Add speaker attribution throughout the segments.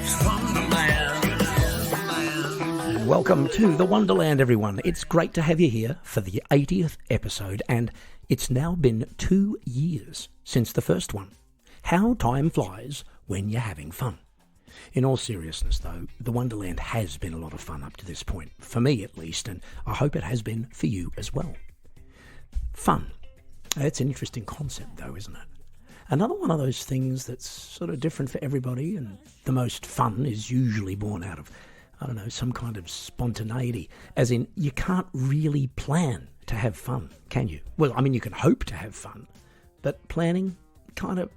Speaker 1: Geoff's Wonderland.
Speaker 2: Welcome to the Wonderland, everyone. It's great to have you here for the 80th episode, and it's now been 2 years since the first one. How time flies when you're having fun. In all seriousness, though, the Wonderland has been a lot of fun up to this point, for me at least, and I hope it has been for you as well. Fun. That's an interesting concept, though, isn't it? Another one of those things that's sort of different for everybody, and the most fun is usually born out of, I don't know, some kind of spontaneity, as in you can't really plan to have fun, can you? Well, I mean, you can hope to have fun, but planning kind of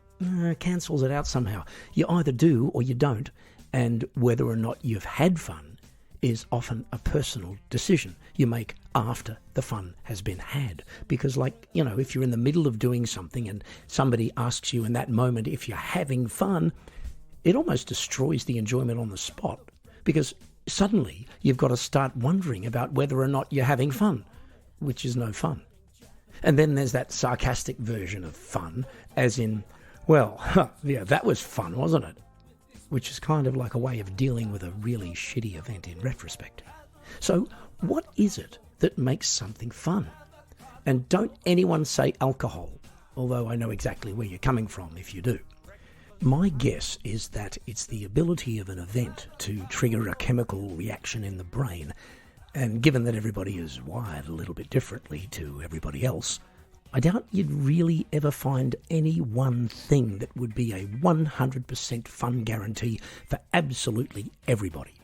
Speaker 2: cancels it out somehow. You either do or you don't, and whether or not you've had fun is often a personal decision you make after the fun has been had. Because, like, you know, if you're in the middle of doing something and somebody asks you in that moment if you're having fun, it almost destroys the enjoyment on the spot, because suddenly you've got to start wondering about whether or not you're having fun, which is no fun. And then there's that sarcastic version of fun, as in, well, yeah, that was fun, wasn't it? Which is kind of like a way of dealing with a really shitty event in retrospect. So what is it that makes something fun? And don't anyone say alcohol, although I know exactly where you're coming from if you do. My guess is that it's the ability of an event to trigger a chemical reaction in the brain, and given that everybody is wired a little bit differently to everybody else, I doubt you'd really ever find any one thing that would be a 100% fun guarantee for absolutely everybody.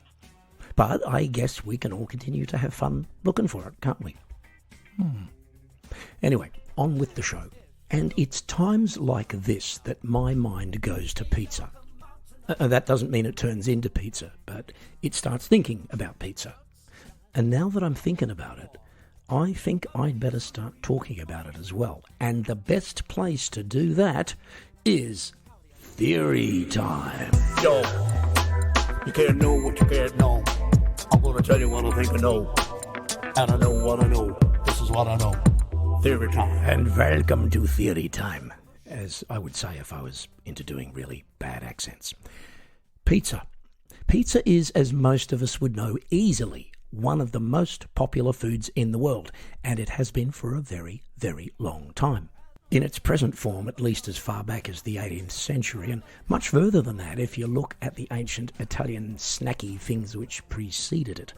Speaker 2: But I guess we can all continue to have fun looking for it, can't we? Anyway, on with the show. And it's times like this that my mind goes to pizza. That doesn't mean it turns into pizza, but it starts thinking about pizza. And now that I'm thinking about it, I think I'd better start talking about it as well. And the best place to do that is theory time.
Speaker 1: Yo, you can't know what you can't know. I'm gonna tell you what I think I know. And I know what I know. This is what I know. Theory time.
Speaker 2: And welcome to theory time, as I would say if I was into doing really bad accents. Pizza. Pizza is, as most of us would know, easily one of the most popular foods in the world, and it has been for a very, very long time. In its present form, at least as far back as the 18th century, and much further than that if you look at the ancient Italian snacky things which preceded it.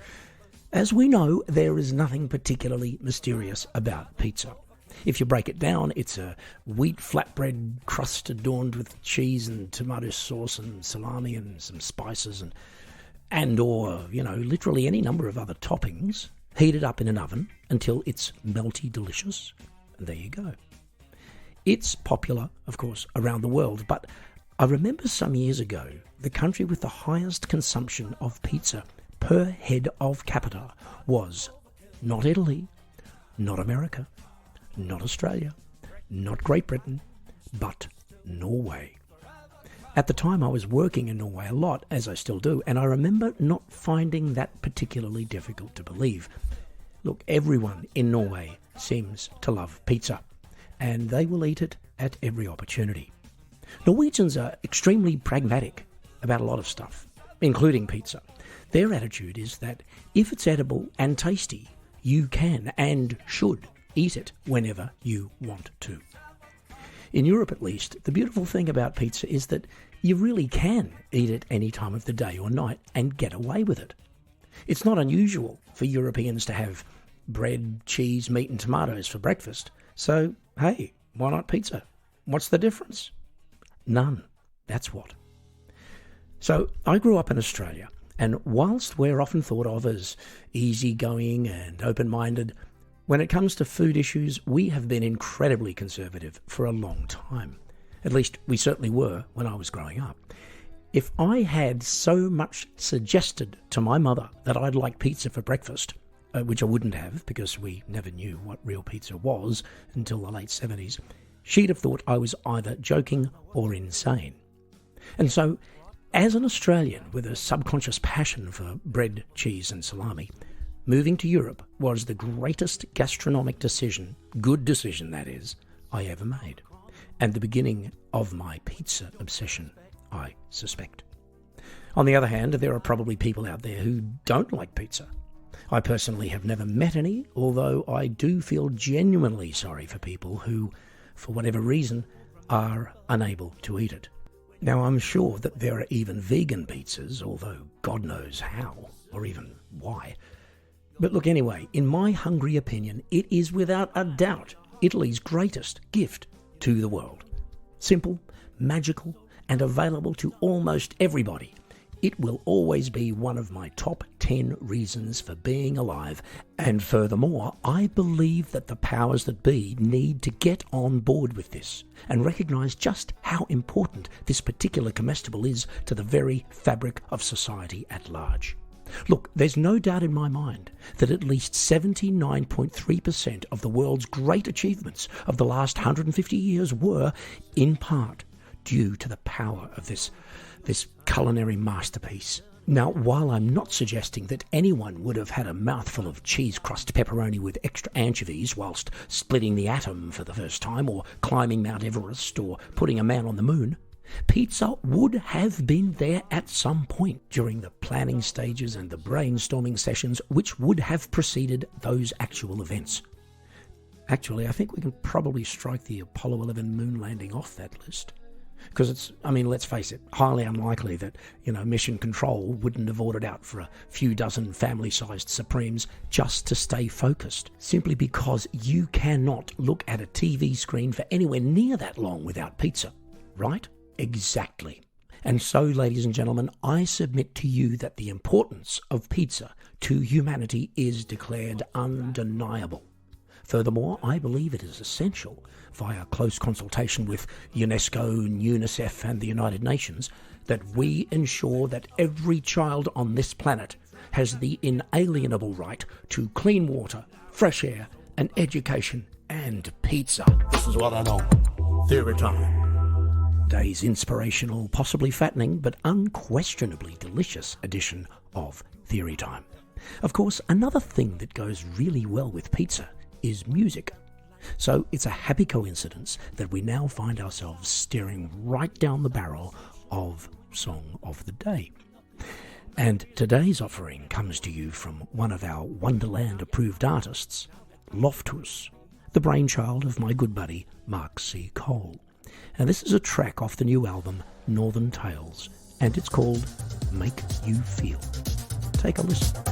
Speaker 2: As we know, there is nothing particularly mysterious about pizza. If you break it down, it's a wheat flatbread crust adorned with cheese and tomato sauce and salami and some spices and/or, you know, literally any number of other toppings, heated up in an oven until it's melty delicious, and there you go. It's popular, of course, around the world, but I remember some years ago, the country with the highest consumption of pizza per head of capita was not Italy, not America, not Australia, not Great Britain, but Norway. At the time I was working in Norway a lot, as I still do, and I remember not finding that particularly difficult to believe. Look, everyone in Norway seems to love pizza, and they will eat it at every opportunity. Norwegians are extremely pragmatic about a lot of stuff, including pizza. Their attitude is that if it's edible and tasty, you can and should eat it whenever you want to. In Europe, at least, the beautiful thing about pizza is that you really can eat it any time of the day or night and get away with it. It's not unusual for Europeans to have bread, cheese, meat and tomatoes for breakfast. So, hey, why not pizza? What's the difference? None. That's what. So, I grew up in Australia, and whilst we're often thought of as easygoing and open-minded, when it comes to food issues, we have been incredibly conservative for a long time. At least we certainly were when I was growing up. If I had so much suggested to my mother that I'd like pizza for breakfast, which I wouldn't have because we never knew what real pizza was until the late 70s, she'd have thought I was either joking or insane. And so, as an Australian with a subconscious passion for bread, cheese and salami, moving to Europe was the greatest gastronomic decision, good decision that is, I ever made, and the beginning of my pizza obsession, I suspect. On the other hand, there are probably people out there who don't like pizza. I personally have never met any, although I do feel genuinely sorry for people who, for whatever reason, are unable to eat it. Now, I'm sure that there are even vegan pizzas, although God knows how, or even why. But look, anyway, in my hungry opinion, it is without a doubt Italy's greatest gift to the world. Simple, magical, and available to almost everybody. It will always be one of my top 10 reasons for being alive, and furthermore, I believe that the powers that be need to get on board with this and recognise just how important this particular comestible is to the very fabric of society at large. Look, there's no doubt in my mind that at least 79.3% of the world's great achievements of the last 150 years were, in part, due to the power of this culinary masterpiece. Now, while I'm not suggesting that anyone would have had a mouthful of cheese crust pepperoni with extra anchovies whilst splitting the atom for the first time, or climbing Mount Everest, or putting a man on the moon, pizza would have been there at some point during the planning stages and the brainstorming sessions which would have preceded those actual events. Actually, I think we can probably strike the Apollo 11 moon landing off that list. Because let's face it, highly unlikely that, Mission Control wouldn't have ordered out for a few dozen family-sized Supremes just to stay focused, simply because you cannot look at a TV screen for anywhere near that long without pizza, right? Exactly. And so, ladies and gentlemen, I submit to you that the importance of pizza to humanity is declared undeniable. Furthermore, I believe it is essential, via close consultation with UNESCO, UNICEF and the United Nations, that we ensure that every child on this planet has the inalienable right to clean water, fresh air, and education, and pizza.
Speaker 1: This is what I know. Theory time.
Speaker 2: Today's inspirational, possibly fattening, but unquestionably delicious edition of Theory Time. Of course, another thing that goes really well with pizza is music. So it's a happy coincidence that we now find ourselves staring right down the barrel of Song of the Day. And today's offering comes to you from one of our Wonderland-approved artists, Loftus, the brainchild of my good buddy Mark C. Cole. And this is a track off the new album Northern Tales, and it's called Make You Feel. Take a listen.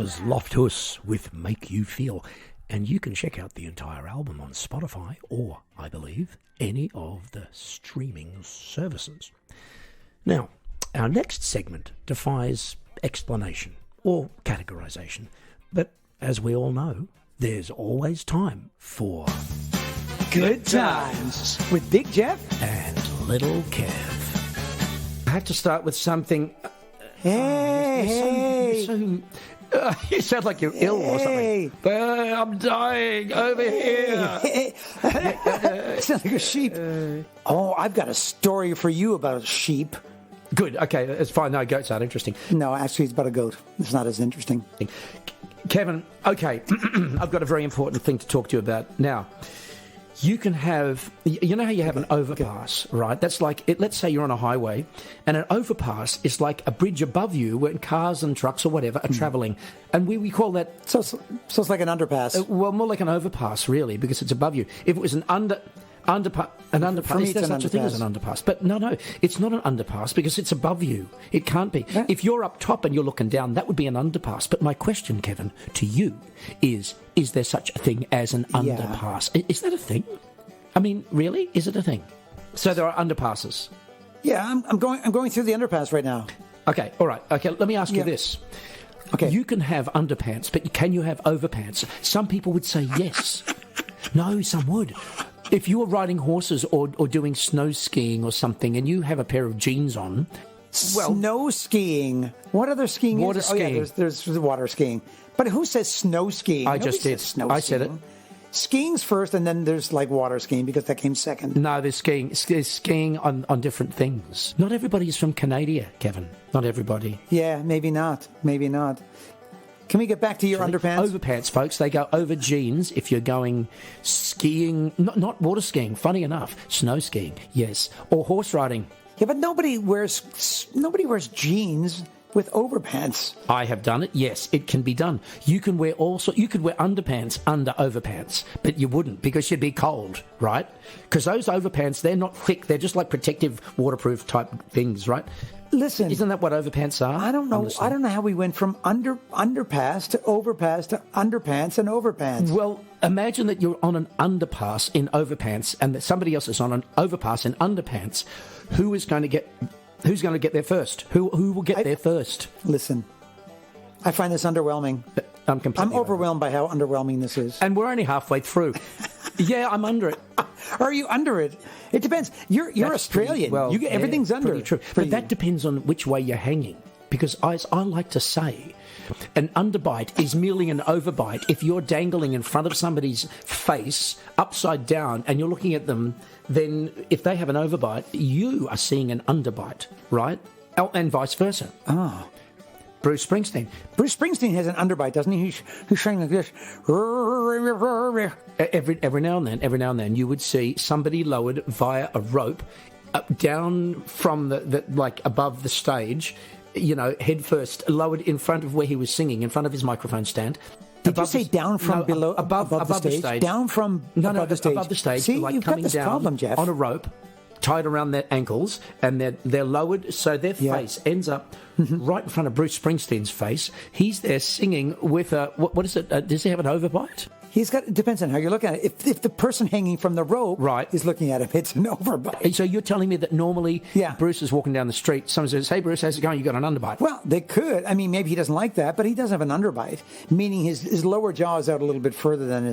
Speaker 2: was Loftus with Make You Feel. And you can check out the entire album on Spotify or, I believe, any of the streaming services. Now, our next segment defies explanation or categorization. But as we all know, there's always time for
Speaker 3: Good Times with Big Geoff
Speaker 2: and Little Kev. I have to start with something.
Speaker 3: Hey,
Speaker 2: You sound like you're ill or something. I'm dying over here.
Speaker 3: Sounds like a sheep. I've got a story for you about a sheep.
Speaker 2: Good. Okay, it's fine. No, goats aren't interesting.
Speaker 3: No, actually, it's about a goat. It's not as interesting.
Speaker 2: Kevin, okay, I've got a very important thing to talk to you about. Now, you can have, you know how you have an overpass, right? That's like, let's say you're on a highway, and an overpass is like a bridge above you where cars and trucks or whatever are travelling. And we call that...
Speaker 3: So it's like an underpass.
Speaker 2: Well, more like an overpass, really, because it's above you. If it was an underpass, is there such a thing as an underpass? But no, it's not an underpass because it's above you. It can't be.
Speaker 3: Yeah.
Speaker 2: If you're up top and you're looking down, that would be an underpass. But my question, Kevin, to you is there such a thing as an underpass? Is that a thing? I mean, really? Is it a thing? So there are underpasses.
Speaker 3: Yeah, I'm going through the underpass right now.
Speaker 2: Okay, all right. Okay, let me ask you this.
Speaker 3: Okay.
Speaker 2: You can have underpants, but can you have overpants? Some people would say yes. No, some would. If you were riding horses or doing snow skiing or something and you have a pair of jeans on... Well,
Speaker 3: snow skiing. What other skiing
Speaker 2: water
Speaker 3: is there?
Speaker 2: skiing.
Speaker 3: Oh, yeah, there's water skiing. But who says snow skiing?
Speaker 2: I
Speaker 3: Nobody
Speaker 2: just did.
Speaker 3: says snow
Speaker 2: I
Speaker 3: skiing.
Speaker 2: said it.
Speaker 3: Skiing's first, and then there's like water skiing because that came second.
Speaker 2: No, there's skiing on different things. Not everybody is from Canada, Kevin. Not everybody.
Speaker 3: Yeah, maybe not. Maybe not. Can we get back to your underpants?
Speaker 2: Overpants, folks. They go over jeans if you're going skiing. Not water skiing, funny enough. Snow skiing, yes. Or horse riding.
Speaker 3: Yeah, but nobody wears jeans with overpants.
Speaker 2: I have done it. Yes, it can be done. You could wear underpants under overpants, but you wouldn't because you'd be cold, right? Because those overpants, they're not thick. They're just like protective, waterproof type things, right?
Speaker 3: Listen,
Speaker 2: isn't that what overpants are?
Speaker 3: I don't know. I don't know how we went from underpass to overpass to underpants and overpants.
Speaker 2: Well, imagine that you're on an underpass in overpants, and that somebody else is on an overpass in underpants. Who's going to get there first? Who will get there first?
Speaker 3: Listen, I find this underwhelming. I'm overwhelmed by how underwhelming this is.
Speaker 2: And we're only halfway through. Yeah, I'm under it.
Speaker 3: Are you under it? It depends. You're Australian. Everything's under.
Speaker 2: Pretty true. But that depends on which way you're hanging. Because I like to say, an underbite is merely an overbite if you're dangling in front of somebody's face upside down and you're looking at them. Then if they have an overbite, you are seeing an underbite, right? And vice versa.
Speaker 3: Oh.
Speaker 2: Bruce Springsteen.
Speaker 3: Bruce Springsteen has an underbite, doesn't he? He's saying like this.
Speaker 2: Every now and then, you would see somebody lowered via a rope down from the like above the stage, head first, lowered in front of where he was singing, in front of his microphone stand.
Speaker 3: Did you say down from below?
Speaker 2: Above the stage.
Speaker 3: Down from above the stage.
Speaker 2: Above the stage.
Speaker 3: See,
Speaker 2: like
Speaker 3: you've
Speaker 2: coming
Speaker 3: got this
Speaker 2: down
Speaker 3: problem, Geoff.
Speaker 2: On a rope, tied around their ankles, and they're lowered, so their face ends up right in front of Bruce Springsteen's face. He's there singing with a what is it? Does he have an overbite?
Speaker 3: It depends on how you're looking at it. If the person hanging from the rope is looking at him, it's an overbite.
Speaker 2: So you're telling me that normally Bruce is walking down the street, someone says, "Hey Bruce, how's it going? You got an underbite?"
Speaker 3: Well, they could. I mean, maybe he doesn't like that, but he does have an underbite, meaning his lower jaw is out a little bit further than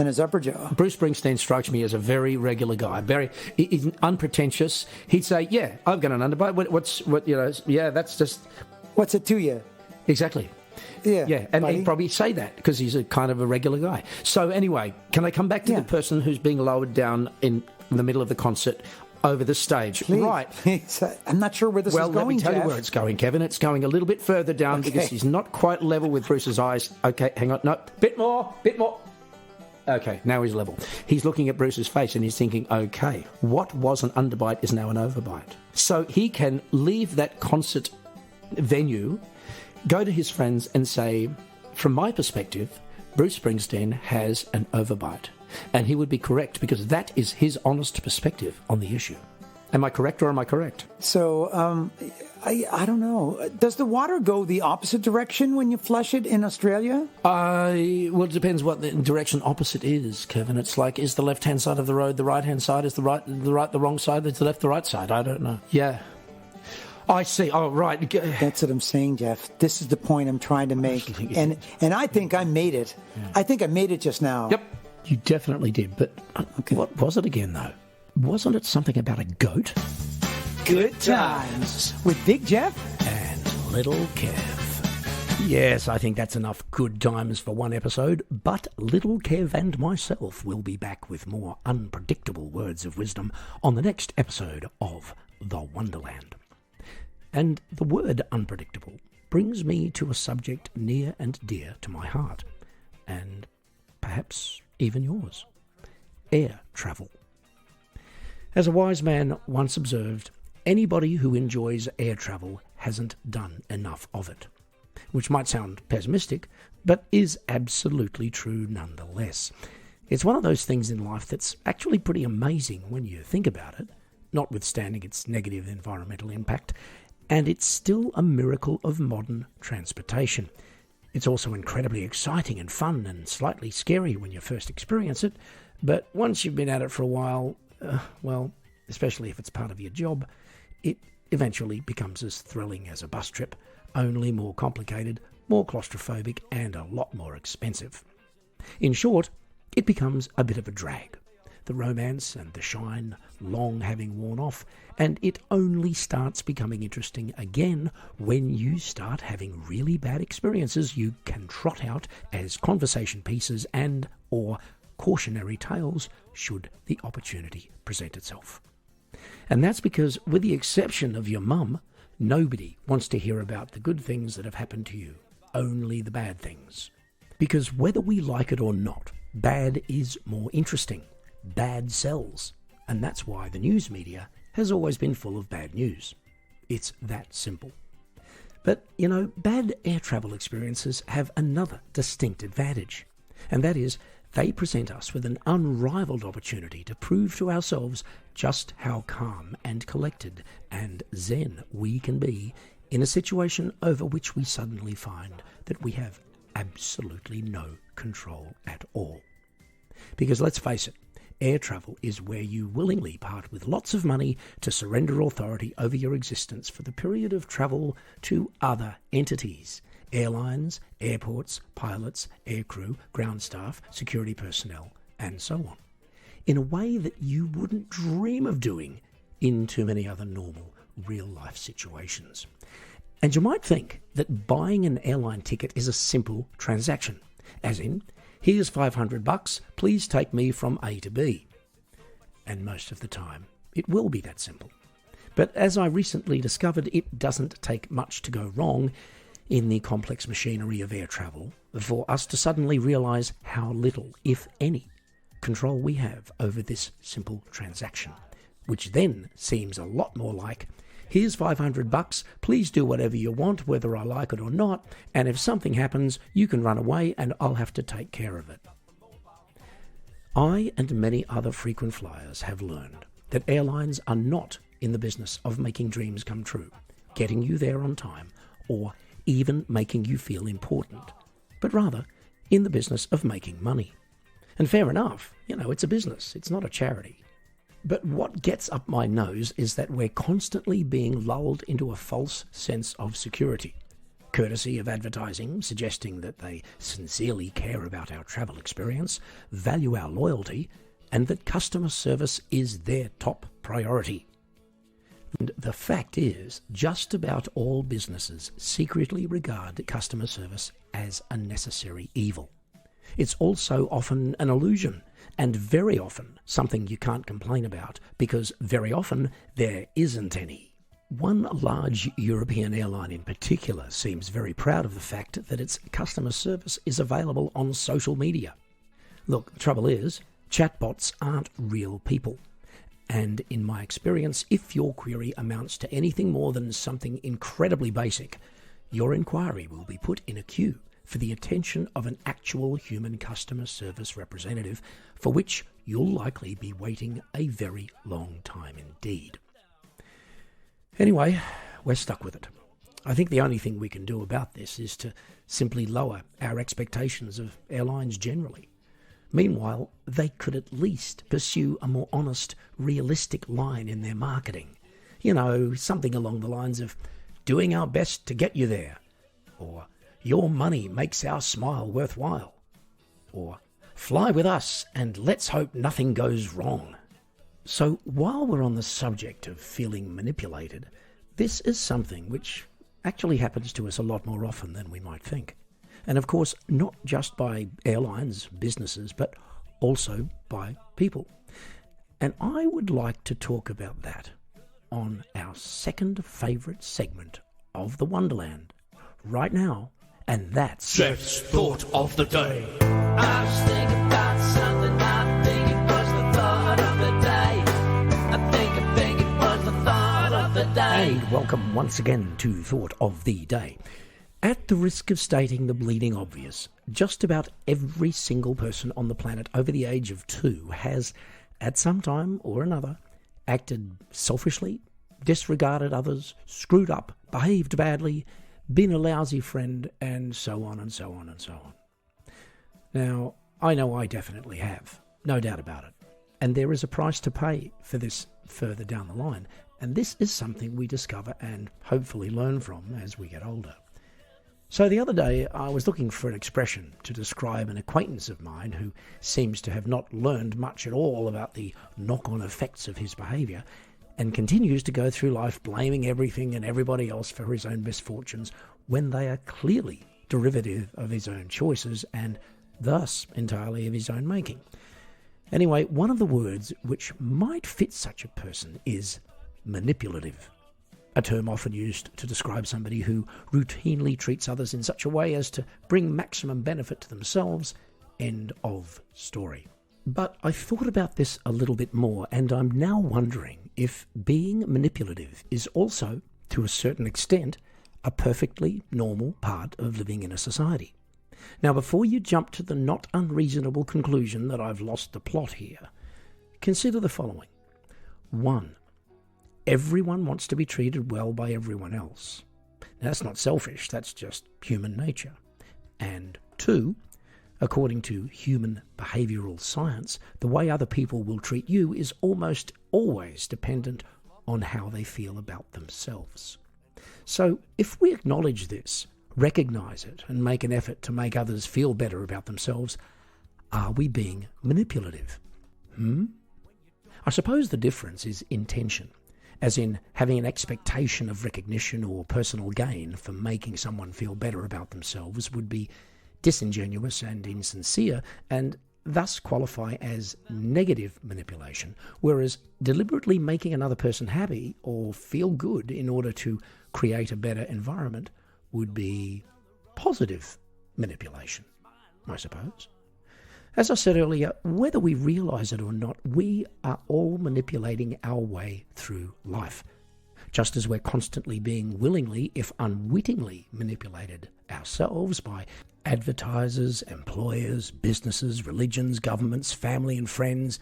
Speaker 3: his upper jaw.
Speaker 2: Bruce Springsteen strikes me as a very regular guy, he's unpretentious. He'd say, "Yeah, I've got an underbite. That's just
Speaker 3: what's it to you?"
Speaker 2: Exactly.
Speaker 3: Yeah,
Speaker 2: and he'd probably say that because he's a kind of a regular guy. So anyway, can I come back to the person who's being lowered down in the middle of the concert over the stage?
Speaker 3: Please.
Speaker 2: Right.
Speaker 3: I'm not sure where this is going,
Speaker 2: Well, let me tell you
Speaker 3: Geoff.
Speaker 2: where it's going, Kevin. It's going a little bit further down because he's not quite level with Bruce's eyes. Okay, hang on. No, bit more. Okay, now he's level. He's looking at Bruce's face and he's thinking, okay, what was an underbite is now an overbite. So he can leave that concert venue, go to his friends and say, from my perspective, Bruce Springsteen has an overbite. And he would be correct because that is his honest perspective on the issue. Am I correct or am I correct?
Speaker 3: So, I don't know. Does the water go the opposite direction when you flush it in Australia?
Speaker 2: Well, it depends what the direction opposite is, Kevin. It's like, is the left-hand side of the road the right-hand side? Is the wrong side? Is the left the right side? I don't know. Yeah. I see. Oh, right.
Speaker 3: That's what I'm saying, Geoff. This is the point I'm trying to make. And I think I made it. Yeah. I think I made it just now.
Speaker 2: Yep. You definitely did. But What was it again, though? Wasn't it something about a goat?
Speaker 3: Good times with Big Geoff
Speaker 2: and Little Kev. Yes, I think that's enough good times for one episode, but Little Kev and myself will be back with more unpredictable words of wisdom on the next episode of The Wonderland. And the word unpredictable brings me to a subject near and dear to my heart, and perhaps even yours: air travel. As a wise man once observed, anybody who enjoys air travel hasn't done enough of it. Which might sound pessimistic, but is absolutely true nonetheless. It's one of those things in life that's actually pretty amazing when you think about it, notwithstanding its negative environmental impact, and it's still a miracle of modern transportation. It's also incredibly exciting and fun and slightly scary when you first experience it, but once you've been at it for a while, well, especially if it's part of your job, it eventually becomes as thrilling as a bus trip, only more complicated, more claustrophobic, and a lot more expensive. In short, it becomes a bit of a drag. The romance and the shine long having worn off, and it only starts becoming interesting again when you start having really bad experiences you can trot out as conversation pieces and or cautionary tales should the opportunity present itself. And that's because, with the exception of your mum, nobody wants to hear about the good things that have happened to you, only the bad things. Because whether we like it or not, bad is more interesting. Bad sells. And that's why the news media has always been full of bad news. It's that simple. But, bad air travel experiences have another distinct advantage, and that is they present us with an unrivaled opportunity to prove to ourselves just how calm and collected and zen we can be in a situation over which we suddenly find that we have absolutely no control at all. Because let's face it, air travel is where you willingly part with lots of money to surrender authority over your existence for the period of travel to other entities. Airlines, airports, pilots, aircrew, ground staff, security personnel, and so on, in a way that you wouldn't dream of doing in too many other normal, real-life situations. And you might think that buying an airline ticket is a simple transaction, as in, here's $500, please take me from A to B. And most of the time, it will be that simple. But as I recently discovered, it doesn't take much to go wrong in the complex machinery of air travel for us to suddenly realise how little, if any, control we have over this simple transaction, which then seems a lot more like, here's $500, please do whatever you want, whether I like it or not, and if something happens, you can run away and I'll have to take care of it. I and many other frequent flyers have learned that airlines are not in the business of making dreams come true, getting you there on time, or even making you feel important, but rather in the business of making money. And fair enough, it's a business, it's not a charity. But what gets up my nose is that we're constantly being lulled into a false sense of security, courtesy of advertising suggesting that they sincerely care about our travel experience, value our loyalty, and that customer service is their top priority. And the fact is, just about all businesses secretly regard customer service as a necessary evil. It's also often an illusion, and very often something you can't complain about, because very often there isn't any. One large European airline in particular seems very proud of the fact that its customer service is available on social media. Look, the trouble is, chatbots aren't real people. And in my experience, if your query amounts to anything more than something incredibly basic, your inquiry will be put in a queue for the attention of an actual human customer service representative, for which you'll likely be waiting a very long time indeed. Anyway, we're stuck with it. I think the only thing we can do about this is to simply lower our expectations of airlines generally. Meanwhile, they could at least pursue a more honest, realistic line in their marketing. You know, something along the lines of, doing our best to get you there, or your money makes our smile worthwhile, or fly with us and let's hope nothing goes wrong. So while we're on the subject of feeling manipulated, this is something which actually happens to us a lot more often than we might think. And of course, not just by airlines, businesses, but also by people. And I would like to talk about that on our second favourite segment of the Wonderland right now, and that's
Speaker 1: Geoff's Thought of the Day.
Speaker 4: I was thinking about something, I think it was the thought of the day. I think it was the thought of the day.
Speaker 2: And welcome once again to Thought of the Day. At the risk of stating the bleeding obvious, just about every single person on the planet over the age of 2 has, at some time or another, acted selfishly, disregarded others, screwed up, behaved badly, been a lousy friend, and so on and so on and so on. Now, I know I definitely have, no doubt about it. And there is a price to pay for this further down the line. And this is something we discover and hopefully learn from as we get older. So the other day, I was looking for an expression to describe an acquaintance of mine who seems to have not learned much at all about the knock-on effects of his behaviour and continues to go through life blaming everything and everybody else for his own misfortunes when they are clearly derivative of his own choices and thus entirely of his own making. Anyway, one of the words which might fit such a person is manipulative. A term often used to describe somebody who routinely treats others in such a way as to bring maximum benefit to themselves. End of story. But I thought about this a little bit more, and I'm now wondering if being manipulative is also, to a certain extent, a perfectly normal part of living in a society. Now, before you jump to the not unreasonable conclusion that I've lost the plot here, consider the following. 1. Everyone wants to be treated well by everyone else. Now, that's not selfish, that's just human nature. And 2, according to human behavioural science, the way other people will treat you is almost always dependent on how they feel about themselves. So, if we acknowledge this, recognise it, and make an effort to make others feel better about themselves, are we being manipulative? I suppose the difference is intention. As in having an expectation of recognition or personal gain for making someone feel better about themselves would be disingenuous and insincere, and thus qualify as negative manipulation, whereas deliberately making another person happy or feel good in order to create a better environment would be positive manipulation, I suppose. As I said earlier, whether we realise it or not, we are all manipulating our way through life, just as we're constantly being willingly, if unwittingly, manipulated ourselves by advertisers, employers, businesses, religions, governments, family and friends,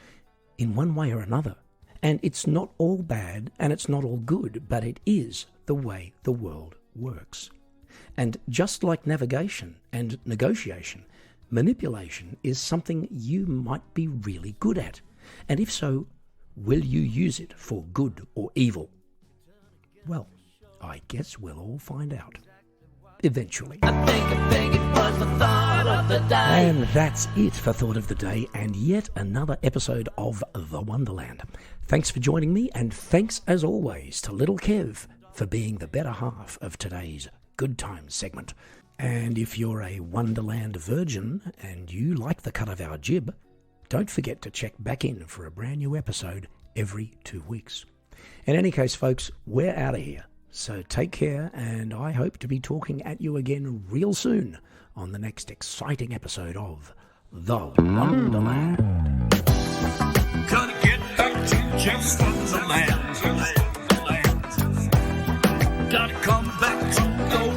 Speaker 2: in one way or another. And it's not all bad and it's not all good, but it is the way the world works. And just like navigation and negotiation, manipulation is something you might be really good at. And if so, will you use it for good or evil? Well, I guess we'll all find out. Eventually.
Speaker 4: I think it was the thought of the day.
Speaker 2: And that's it for Thought of the Day, and yet another episode of The Wonderland. Thanks for joining me, and thanks as always to Little Kev for being the better half of today's Good Times segment. And if you're a Wonderland virgin and you like the cut of our jib, don't forget to check back in for a brand new episode every 2 weeks. In any case, folks, we're out of here. So take care, and I hope to be talking at you again real soon on the next exciting episode of The Wonderland.
Speaker 1: Gotta get back to Geoff's Wonderland. Gotta come back to the